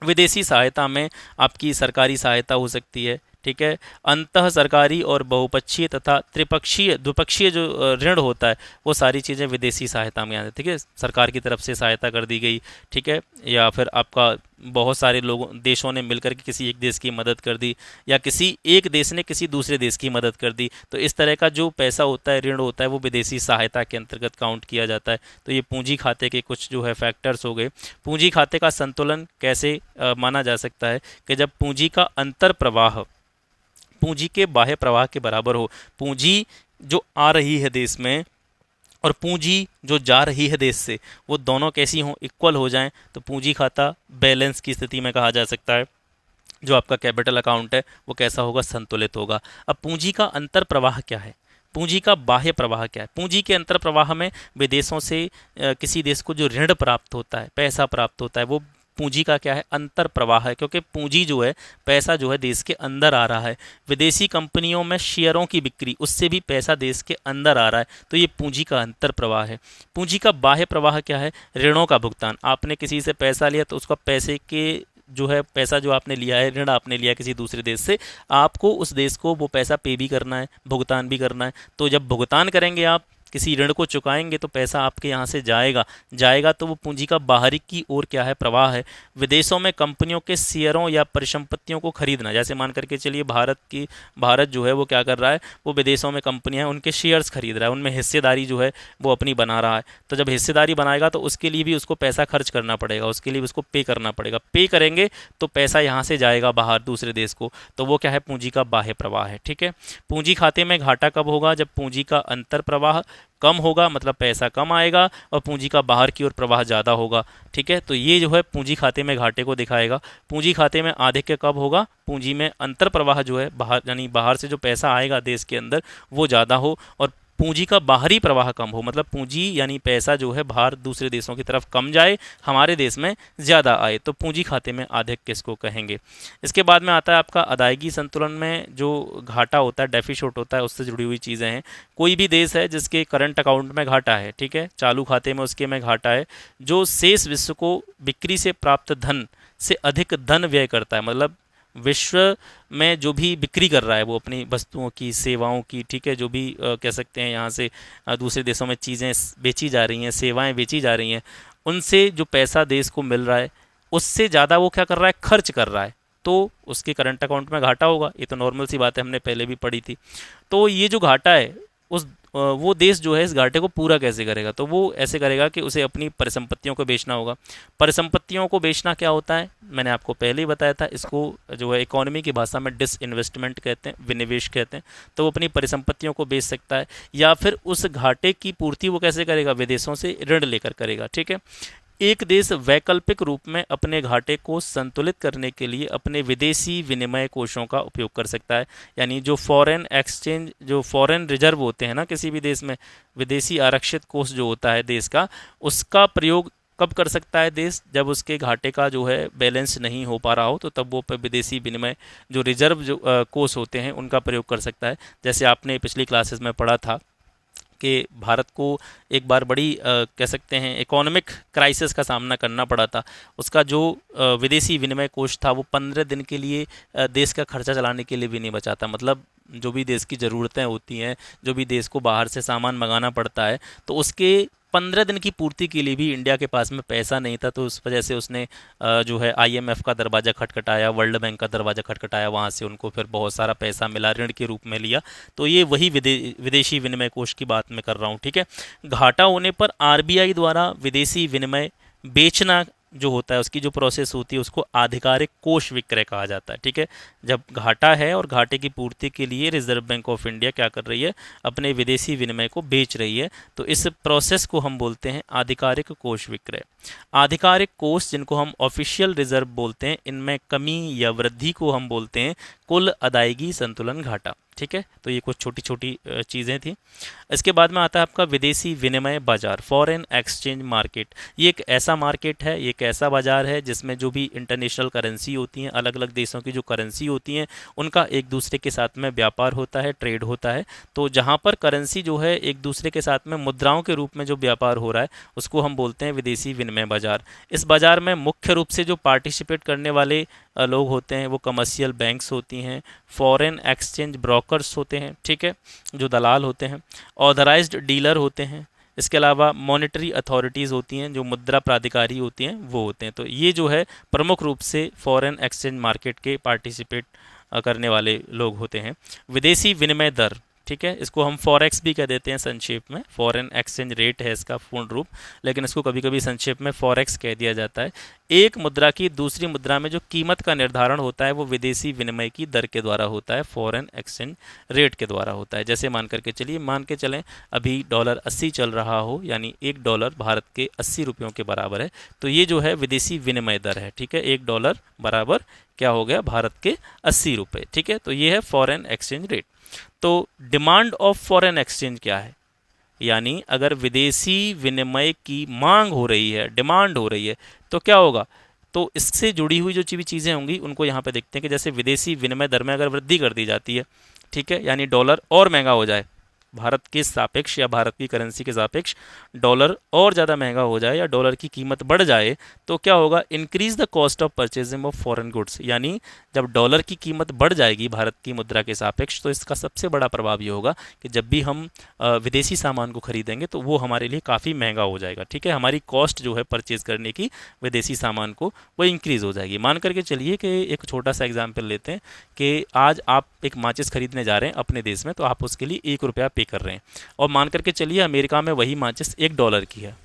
विदेशी सहायता में आपकी सरकारी सहायता हो सकती है, ठीक है, अंतः सरकारी और बहुपक्षीय तथा त्रिपक्षीय द्विपक्षीय जो ऋण होता है, वो सारी चीज़ें विदेशी सहायता में आती है। ठीक है, सरकार की तरफ से सहायता कर दी गई, ठीक है, या फिर आपका बहुत सारे लोगों देशों ने मिलकर के किसी एक देश की मदद कर दी, या किसी एक देश ने किसी दूसरे देश की मदद कर दी, तो इस तरह का जो पैसा होता है, ऋण होता है, वो विदेशी सहायता के अंतर्गत काउंट किया जाता है। तो ये पूंजी खाते के कुछ जो है फैक्टर्स हो गए। पूंजी खाते का संतुलन कैसे माना जा सकता है? कि जब पूंजी का अंतर प्रवाह पूंजी के बाह्य प्रवाह के बराबर हो। पूंजी जो आ रही है देश में और पूंजी जो जा रही है देश से, वो दोनों कैसी हों? इक्वल हो जाएं, तो पूंजी खाता बैलेंस की स्थिति में कहा जा सकता है। जो आपका कैपिटल अकाउंट है वो कैसा होगा? संतुलित होगा। अब पूंजी का अंतर प्रवाह क्या है? पूंजी का बाह्य प्रवाह क्या है? पूंजी के अंतर प्रवाह में विदेशों से किसी देश को जो ऋण प्राप्त होता है, पैसा प्राप्त होता है, वो पूंजी का क्या है? अंतर प्रवाह है। क्योंकि पूंजी जो है, पैसा जो है देश के अंदर आ रहा है। विदेशी कंपनियों में शेयरों की बिक्री, उससे भी पैसा देश के अंदर आ रहा है, तो ये पूंजी का अंतर प्रवाह है। पूंजी का बाह्य प्रवाह क्या है? ऋणों का भुगतान। आपने किसी से पैसा लिया तो उसका पैसे के जो है, पैसा जो आपने लिया है, ऋण आपने लिया किसी दूसरे देश से, आपको उस देश को वो पैसा पे भी करना है, भुगतान भी करना है। तो जब भुगतान करेंगे, आप किसी ऋण को चुकाएंगे, तो पैसा आपके यहाँ से जाएगा तो वो पूंजी का बाहरी की ओर क्या है? प्रवाह है। विदेशों में कंपनियों के शेयरों या परिसंपत्तियों को खरीदना, जैसे मान करके चलिए भारत जो है वो क्या कर रहा है? वो विदेशों में कंपनियां उनके शेयर्स खरीद रहा है, उनमें हिस्सेदारी जो है वो अपनी बना रहा है। तो जब हिस्सेदारी बनाएगा तो उसके लिए भी उसको पैसा खर्च करना पड़ेगा, उसके लिए उसको पे करना पड़ेगा। पे करेंगे तो पैसा यहाँ से जाएगा बाहर दूसरे देश को, तो वो क्या है? पूंजी का बाह्य प्रवाह है। ठीक है, पूंजी खाते में घाटा कब होगा? जब पूंजी का अंतर प्रवाह कम होगा, मतलब पैसा कम आएगा, और पूंजी का बाहर की ओर प्रवाह ज़्यादा होगा। ठीक है, तो ये जो है पूंजी खाते में घाटे को दिखाएगा। पूंजी खाते में आधिक्य कब होगा? पूंजी में अंतर प्रवाह जो है, बाहर यानी बाहर से जो पैसा आएगा देश के अंदर, वो ज़्यादा हो, और पूंजी का बाहरी प्रवाह कम हो, मतलब पूंजी यानी पैसा जो है बाहर दूसरे देशों की तरफ कम जाए, हमारे देश में ज़्यादा आए, तो पूंजी खाते में आधिक्य किसको कहेंगे। इसके बाद में आता है आपका अदायगी संतुलन में जो घाटा होता है, डेफिसिट होता है, उससे जुड़ी हुई चीज़ें हैं। कोई भी देश है जिसके करंट अकाउंट में घाटा है, ठीक है, चालू खाते में उसके में घाटा है, जो शेष विश्व को बिक्री से प्राप्त धन से अधिक धन व्यय करता है, मतलब विश्व में जो भी बिक्री कर रहा है वो अपनी वस्तुओं की, सेवाओं की, ठीक है, जो भी कह सकते हैं यहाँ से दूसरे देशों में चीज़ें बेची जा रही हैं, सेवाएं बेची जा रही हैं, उनसे जो पैसा देश को मिल रहा है उससे ज़्यादा वो क्या कर रहा है? खर्च कर रहा है, तो उसके करंट अकाउंट में घाटा होगा। ये तो नॉर्मल सी बात है, हमने पहले भी पढ़ी थी। तो ये जो घाटा है वो देश जो है इस घाटे को पूरा कैसे करेगा। तो वो ऐसे करेगा कि उसे अपनी परिसंपत्तियों को बेचना होगा। परिसंपत्तियों को बेचना क्या होता है, मैंने आपको पहले ही बताया था, इसको जो है इकोनॉमी की भाषा में डिसइन्वेस्टमेंट कहते हैं, विनिवेश कहते हैं। तो वो अपनी परिसंपत्तियों को बेच सकता है, या फिर उस घाटे की पूर्ति वो कैसे करेगा, विदेशों से ऋण लेकर करेगा। ठीक है, एक देश वैकल्पिक रूप में अपने घाटे को संतुलित करने के लिए अपने विदेशी विनिमय कोषों का उपयोग कर सकता है। यानी जो फॉरेन एक्सचेंज, जो फॉरेन रिजर्व होते हैं ना किसी भी देश में, विदेशी आरक्षित कोष जो होता है देश का, उसका प्रयोग कब कर सकता है देश, जब उसके घाटे का जो है बैलेंस नहीं हो पा रहा हो, तो तब वो विदेशी विनिमय जो रिजर्व जो कोष होते हैं उनका प्रयोग कर सकता है। जैसे आपने पिछली क्लासेस में पढ़ा था कि भारत को एक बार बड़ी कह सकते हैं इकोनॉमिक क्राइसिस का सामना करना पड़ा था। उसका जो विदेशी विनिमय कोष था वो 15 दिन के लिए देश का खर्चा चलाने के लिए भी नहीं बचा था। मतलब जो भी देश की ज़रूरतें होती हैं, जो भी देश को बाहर से सामान मंगाना पड़ता है, तो उसके 15 दिन की पूर्ति के लिए भी इंडिया के पास में पैसा नहीं था। तो उस वजह से उसने जो है आईएमएफ का दरवाज़ा खटखटाया, वर्ल्ड बैंक का दरवाज़ा खटखटाया, वहाँ से उनको फिर बहुत सारा पैसा मिला, ऋण के रूप में लिया। तो ये वही विदेशी विनिमय कोष की बात मैं कर रहा हूँ। ठीक है, घाटा होने पर आरबीआई द्वारा विदेशी विनिमय बेचना जो होता है, उसकी जो प्रोसेस होती है, उसको आधिकारिक कोष विक्रय कहा जाता है। ठीक है, जब घाटा है और घाटे की पूर्ति के लिए रिजर्व बैंक ऑफ इंडिया क्या कर रही है, अपने विदेशी विनिमय को बेच रही है, तो इस प्रोसेस को हम बोलते हैं आधिकारिक कोष विक्रय। आधिकारिक कोष, जिनको हम ऑफिशियल रिजर्व बोलते हैं, इनमें कमी या वृद्धि को हम बोलते हैं कुल अदायगी संतुलन घाटा। ठीक है, तो ये कुछ छोटी छोटी चीज़ें थी। इसके बाद में आता है आपका विदेशी विनिमय बाजार, फॉरेन एक्सचेंज मार्केट। ये एक ऐसा मार्केट है, ये एक ऐसा बाजार है जिसमें जो भी इंटरनेशनल करेंसी होती हैं, अलग अलग देशों की जो करेंसी होती हैं, उनका एक दूसरे के साथ में व्यापार होता है, ट्रेड होता है। तो जहाँ पर करेंसी जो है एक दूसरे के साथ में मुद्राओं के रूप में जो व्यापार हो रहा है, उसको हम बोलते हैं विदेशी विनिमय बाजार। इस बाजार में मुख्य रूप से जो पार्टिसिपेट करने वाले लोग होते हैं वो कमर्शियल बैंक्स होती हैं, फॉरेन एक्सचेंज ब्रोकर्स होते हैं, ठीक है, जो दलाल होते हैं, ऑथराइज्ड डीलर होते हैं। इसके अलावा मॉनेटरी अथॉरिटीज़ होती हैं, जो मुद्रा प्राधिकारी होती हैं वो होते हैं। तो ये जो है प्रमुख रूप से फॉरेन एक्सचेंज मार्केट के पार्टिसिपेट करने वाले लोग होते हैं। विदेशी विनिमय दर, ठीक है, इसको हम फॉरेक्स भी कह देते हैं संक्षेप में, फॉरेन एक्सचेंज रेट है इसका पूर्ण रूप, लेकिन इसको कभी कभी संक्षेप में फॉरेक्स कह दिया जाता है। एक मुद्रा की दूसरी मुद्रा में जो कीमत का निर्धारण होता है वो विदेशी विनिमय की दर के द्वारा होता है, फॉरेन एक्सचेंज रेट के द्वारा होता है। जैसे मान करके चलिए, मान के चलें अभी डॉलर 80 चल रहा हो, यानी $1 भारत के 80 रुपयों के बराबर है, तो ये जो है विदेशी विनिमय दर है। ठीक है, $1 बराबर क्या हो गया, भारत के 80 रुपये। ठीक है, तो ये है फॉरेन एक्सचेंज रेट। तो डिमांड ऑफ फॉरेन एक्सचेंज क्या है, यानी अगर विदेशी विनिमय की मांग हो रही है, डिमांड हो रही है, तो क्या होगा, तो इससे जुड़ी हुई जो भी चीज़ें होंगी उनको यहाँ पे देखते हैं कि जैसे विदेशी विनिमय दर में अगर वृद्धि कर दी जाती है, ठीक है, यानी डॉलर और महंगा हो जाए, भारत के सापेक्ष या भारत की करेंसी के सापेक्ष डॉलर और ज़्यादा महंगा हो जाए या डॉलर की कीमत बढ़ जाए, तो क्या होगा, increase the cost of purchasing of foreign goods. यानी जब डॉलर की कीमत बढ़ जाएगी भारत की मुद्रा के सापेक्ष, तो इसका सबसे बड़ा प्रभाव ये होगा कि जब भी हम विदेशी सामान को खरीदेंगे तो वो हमारे लिए काफ़ी महंगा हो जाएगा। ठीक है, हमारी कॉस्ट जो है परचेज़ करने की विदेशी सामान को, वो इंक्रीज़ हो जाएगी। मान करके चलिए कि एक छोटा सा एग्जाम्पल लेते हैं कि आज आप एक माचिस खरीदने जा रहे हैं अपने देश में, तो आप उसके लिए ₹1 पे कर रहे हैं, और मान करके चलिए अमेरिका में वही माचिस $1 की है।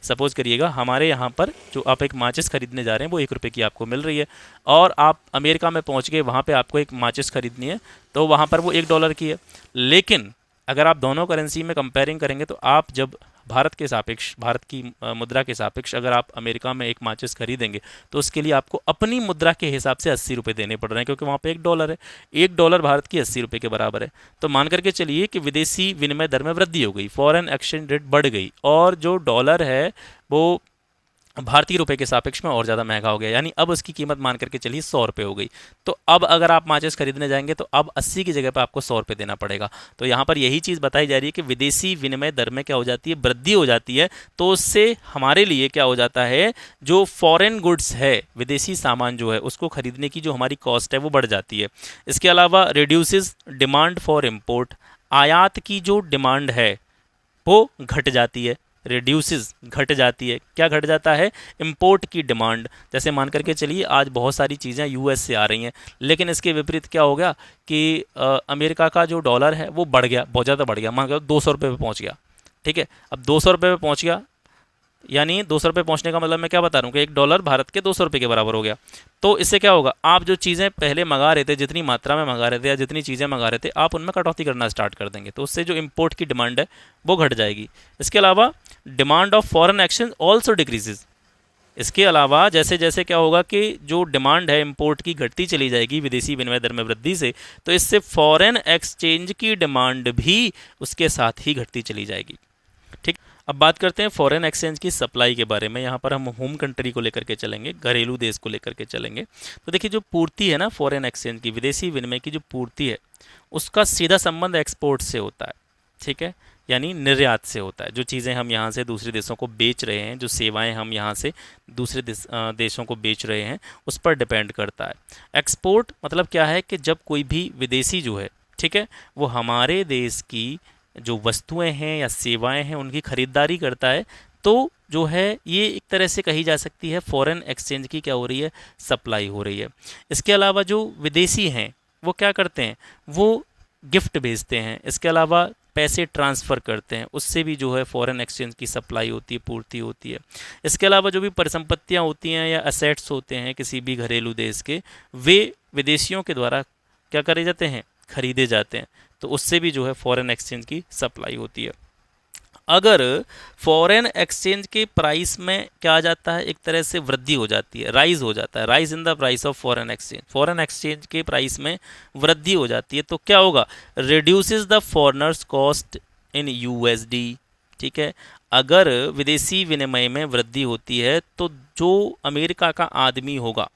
सपोज करिएगा हमारे यहाँ पर जो आप एक माचिस खरीदने जा रहे हैं वो ₹1 की आपको मिल रही है, और आप अमेरिका में पहुँच गए, वहाँ पे आपको एक माचिस खरीदनी है, तो वहाँ पर वो $1 की है। लेकिन अगर आप दोनों करेंसी में कंपेयरिंग करेंगे, तो आप जब भारत के सापेक्ष, भारत की मुद्रा के सापेक्ष अगर आप अमेरिका में एक माचिस खरीदेंगे, तो उसके लिए आपको अपनी मुद्रा के हिसाब से ₹80 देने पड़ रहे हैं, क्योंकि वहाँ पे $1 है, $1 भारत की ₹80 के बराबर है। तो मान करके चलिए कि विदेशी विनिमय दर में वृद्धि हो गई, फॉरेन एक्सचेंज रेट बढ़ गई, और जो डॉलर है वो भारतीय रुपए के सापेक्ष में और ज़्यादा महंगा हो गया, यानी अब उसकी कीमत मान करके चलिए ₹100 हो गई। तो अब अगर आप माचिस खरीदने जाएंगे तो अब 80 की जगह पर आपको ₹100 देना पड़ेगा। तो यहाँ पर यही चीज़ बताई जा रही है कि विदेशी विनिमय दर में क्या हो जाती है, वृद्धि हो जाती है, तो उससे हमारे लिए क्या हो जाता है, जो फॉरेन गुड्स है, विदेशी सामान जो है उसको खरीदने की जो हमारी कॉस्ट है वो बढ़ जाती है। इसके अलावा रिड्यूसेस डिमांड फॉर इम्पोर्ट, आयात की जो डिमांड है वो घट जाती है। रिड्यूसेस घट जाती है। क्या घट जाता है? इंपोर्ट की डिमांड। जैसे मान करके चलिए आज बहुत सारी चीज़ें यूएस से आ रही हैं, लेकिन इसके विपरीत क्या हो गया कि अमेरिका का जो डॉलर है वो बढ़ गया, बहुत ज़्यादा बढ़ गया, मान लो 200 रुपये पे पहुँच गया। ठीक है, अब 200 रुपये पे पहुँच गया, यानी 200 रुपये पहुँचने का मतलब मैं क्या बता रहा हूँ कि एक डॉलर भारत के 200 रुपये के बराबर हो गया। तो इससे क्या होगा, आप जो चीज़ें पहले मंगा रहे थे, जितनी मात्रा में मंगा रहे थे या जितनी चीज़ें मंगा रहे थे, आप उनमें कटौती करना स्टार्ट कर देंगे, तो उससे जो इम्पोर्ट की डिमांड है वो घट जाएगी। इसके अलावा demand of foreign exchange also decreases. इसके अलावा जैसे जैसे क्या होगा कि जो डिमांड है इंपोर्ट की घटती चली जाएगी विदेशी विनिमय दर में वृद्धि से, तो इससे फॉरेन एक्सचेंज की डिमांड भी उसके साथ ही घटती चली जाएगी। ठीक, अब बात करते हैं फॉरेन एक्सचेंज की सप्लाई के बारे में। यहाँ पर हम होम कंट्री को लेकर के चलेंगे, घरेलू देश को लेकर के चलेंगे। तो देखिए जो पूर्ति है ना फॉरेन एक्सचेंज की, विदेशी विनिमय की जो पूर्ति है, उसका सीधा संबंध एक्सपोर्ट से होता है। ठीक है, यानी निर्यात से होता है। जो चीज़ें हम यहाँ से दूसरे देशों को बेच रहे हैं, जो सेवाएं हम यहाँ से दूसरे देशों को बेच रहे हैं, उस पर डिपेंड करता है। एक्सपोर्ट मतलब क्या है कि जब कोई भी विदेशी जो है, ठीक है, वो हमारे देश की जो वस्तुएं हैं या सेवाएं हैं उनकी खरीदारी करता है, तो जो है ये एक तरह से कही जा सकती है फॉरेन एक्सचेंज की क्या हो रही है, सप्लाई हो रही है। इसके अलावा जो विदेशी हैं वो क्या करते हैं, वो गिफ्ट भेजते हैं, इसके अलावा पैसे ट्रांसफ़र करते हैं, उससे भी जो है फॉरेन एक्सचेंज की सप्लाई होती है, पूर्ति होती है। इसके अलावा जो भी परिसंपत्तियां होती हैं या असेट्स होते हैं किसी भी घरेलू देश के, वे विदेशियों के द्वारा क्या करे जाते हैं, खरीदे जाते हैं, तो उससे भी जो है फॉरेन एक्सचेंज की सप्लाई होती है। अगर फॉरेन एक्सचेंज के प्राइस में क्या आ जाता है, एक तरह से वृद्धि हो जाती है, राइज हो जाता है, rise in the price of foreign exchange, foreign exchange के प्राइस में वृद्धि हो जाती है, तो क्या होगा, reduces the foreigners cost in USD. ठीक है, अगर विदेशी विनिमय में वृद्धि होती है तो जो अमेरिका का आदमी होगा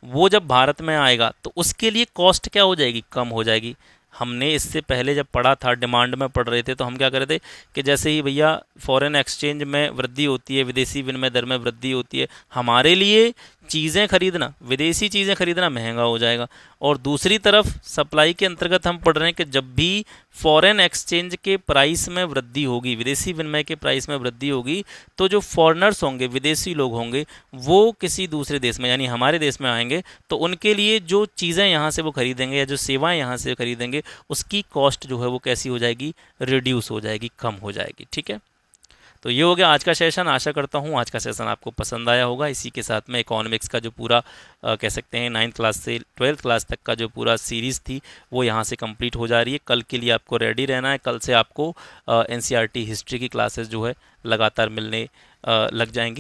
वो जब भारत में आएगा तो उसके लिए कॉस्ट क्या हो जाएगी, कम हो जाएगी। हमने इससे पहले जब पढ़ा था, डिमांड में पढ़ रहे थे, तो हम क्या कर रहे थे कि जैसे ही भैया फॉरेन एक्सचेंज में वृद्धि होती है, विदेशी विनिमय दर में वृद्धि होती है, हमारे लिए चीज़ें खरीदना, विदेशी चीज़ें खरीदना महंगा हो जाएगा। और दूसरी तरफ सप्लाई के अंतर्गत हम पढ़ रहे हैं कि जब भी फॉरेन एक्सचेंज के प्राइस में वृद्धि होगी, विदेशी विनिमय के प्राइस में वृद्धि होगी, तो जो फॉरेनर्स होंगे, विदेशी लोग होंगे, वो किसी दूसरे देश में यानी हमारे देश में आएंगे, तो उनके लिए जो चीज़ें यहाँ से वो खरीदेंगे या जो सेवाएं यहाँ से खरीदेंगे, उसकी कॉस्ट जो है वो कैसी हो जाएगी, रिड्यूस हो जाएगी, कम हो जाएगी। ठीक है, तो ये हो गया आज का सेशन। आशा करता हूँ आज का सेशन आपको पसंद आया होगा। इसी के साथ में इकोनॉमिक्स का जो पूरा कह सकते हैं 9th क्लास से 12th क्लास तक का जो पूरा सीरीज़ थी वो यहाँ से कंप्लीट हो जा रही है। कल के लिए आपको रेडी रहना है। कल से आपको एनसीईआरटी हिस्ट्री की क्लासेस जो है लगातार मिलने लग जाएंगी।